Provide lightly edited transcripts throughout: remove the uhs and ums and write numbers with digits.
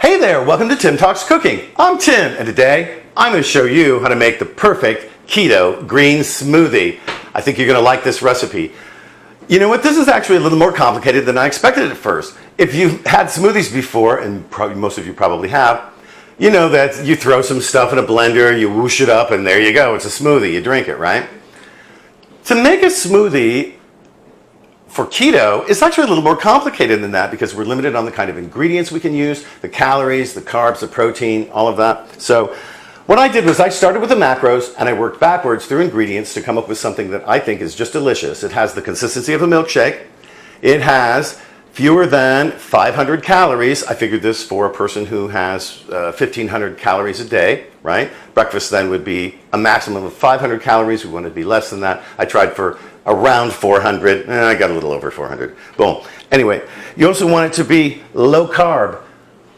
Hey there, welcome to Tim Talks Cooking. I'm Tim, and today I'm going to show you how to make the perfect keto green smoothie. I think you're going to like this recipe. You know what, this is actually a little more complicated than I expected at first. If you've had smoothies before, and probably most of you probably have, you know that you throw some stuff in a blender, you whoosh it up, and there you go, it's a smoothie, you drink it, right? To make a smoothie for keto, it's actually a little more complicated than that because we're limited on the kind of ingredients we can use, the calories, the carbs, the protein, all of that. So what I did was I started with the macros and I worked backwards through ingredients to come up with something that I think is just delicious. It has the consistency of a milkshake. It has fewer than 500 calories. I figured this for a person who has 1,500 calories a day, right? Breakfast then would be a maximum of 500 calories. We wanted to be less than that. I tried for around 400. I got a little over 400. Boom. Anyway, you also want it to be low carb.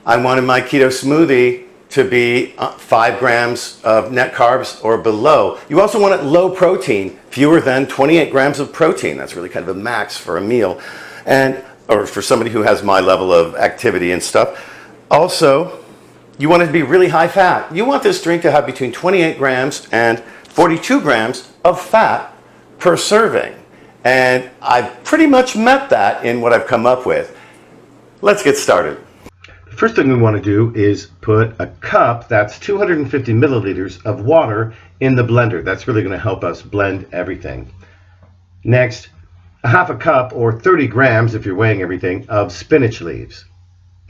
I wanted my keto smoothie to be 5 grams of net carbs or below. You also want it low protein, fewer than 28 grams of protein. That's really kind of a max for a meal, or for somebody who has my level of activity and stuff. Also, you want it to be really high fat. You want this drink to have between 28 grams and 42 grams of fat per serving. And I've pretty much met that in what I've come up with. Let's get started. The first thing we want to do is put a cup, that's 250 milliliters of water in the blender. That's really going to help us blend everything. Next, a half a cup or 30 grams, if you're weighing everything, of spinach leaves.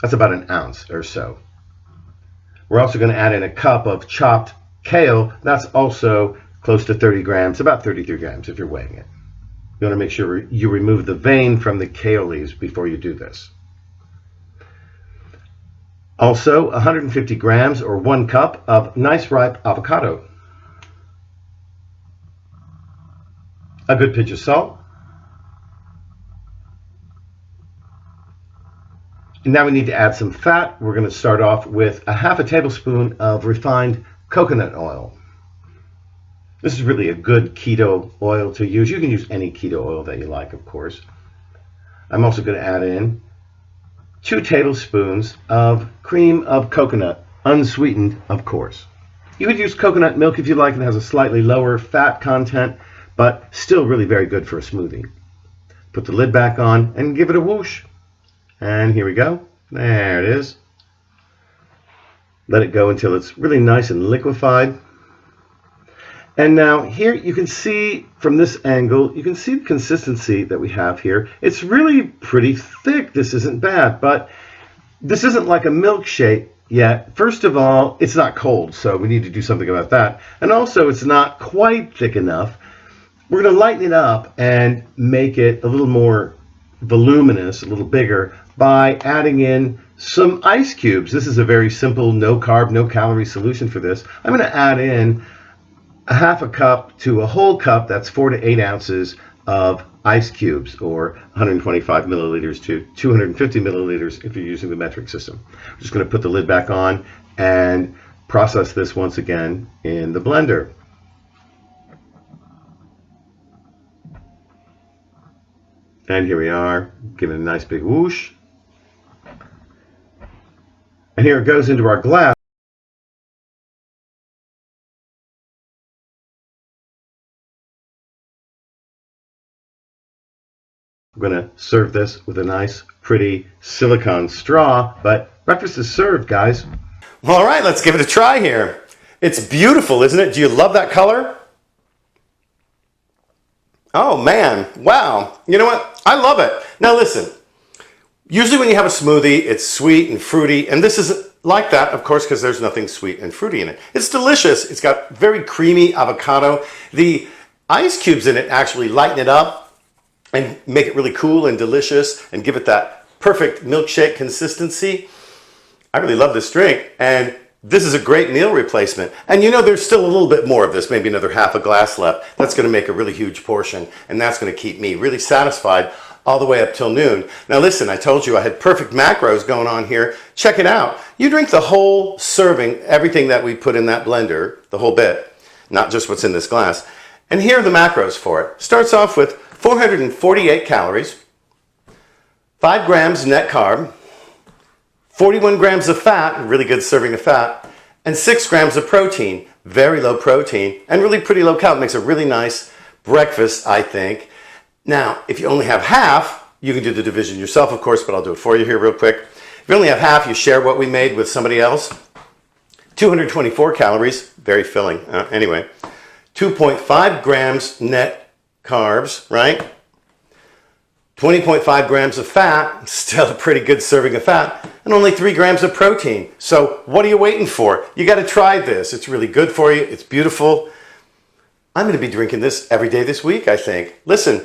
That's about an ounce or so. We're also going to add in a cup of chopped kale. That's also close to 30 grams, about 33 grams if you're weighing it. You want to make sure you remove the vein from the kale leaves before you do this. Also, 150 grams or 1 cup of nice ripe avocado. A good pinch of salt. And now we need to add some fat. We're going to start off with a half a tablespoon of refined coconut oil. This is really a good keto oil to use. You can use any keto oil that you like, of course. I'm also going to add in 2 tablespoons of cream of coconut, unsweetened, of course. You could use coconut milk if you like. It has a slightly lower fat content, but still really very good for a smoothie. Put the lid back on and give it a whoosh. And here we go. There it is. Let it go until it's really nice and liquefied. And now here you can see from this angle, you can see the consistency that we have here. It's really pretty thick. This isn't bad, but this isn't like a milkshake yet. First of all, it's not cold, so we need to do something about that. And also, it's not quite thick enough. We're going to lighten it up and make it a little more voluminous, a little bigger, by adding in some ice cubes. This is a very simple, no carb, no calorie solution for this. I'm going to add in a half a cup to a whole cup, that's 4 to 8 ounces of ice cubes, or 125 milliliters to 250 milliliters if you're using the metric system. I'm just going to put the lid back on and process this once again in the blender. And here we are, give it a nice big whoosh. And here it goes into our glass. We're going to serve this with a nice, pretty silicone straw, but breakfast is served, guys. Well, all right, let's give it a try here. It's beautiful, isn't it? Do you love that color? Oh, man. Wow. You know what? I love it. Now, listen. Usually when you have a smoothie, it's sweet and fruity, and this isn't like that, of course, because there's nothing sweet and fruity in it. It's delicious. It's got very creamy avocado. The ice cubes in it actually lighten it up and make it really cool and delicious and give it that perfect milkshake consistency. I really love this drink, and this is a great meal replacement. And you know, there's still a little bit more of this, maybe another half a glass left. That's going to make a really huge portion, and that's going to keep me really satisfied all the way up till noon. Now listen, I told you I had perfect macros going on here. Check it out. You drink the whole serving, everything that we put in that blender, the whole bit, not just what's in this glass. And here are the macros for it. Starts off with 448 calories, 5 grams net carb, 41 grams of fat, really good serving of fat, and 6 grams of protein, very low protein, and really pretty low cal. It makes a really nice breakfast, I think. Now, if you only have half, you can do the division yourself, of course, but I'll do it for you here real quick. If you only have half, you share what we made with somebody else. 224 calories, very filling. Anyway, 2.5 grams net carbs, right? 20.5 grams of fat, still a pretty good serving of fat, and only 3 grams of protein. So what are you waiting for? You got to try this. It's really good for you. It's beautiful. I'm going to be drinking this every day this week, I think. Listen,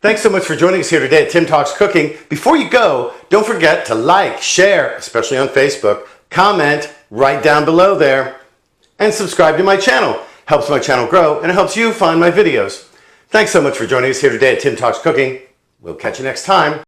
thanks so much for joining us here today at Tim Talks Cooking. Before you go, don't forget to like, share, especially on Facebook, comment right down below there, and subscribe to my channel. Helps my channel grow, and it helps you find my videos. Thanks so much for joining us here today at Tim Talks Cooking. We'll catch you next time.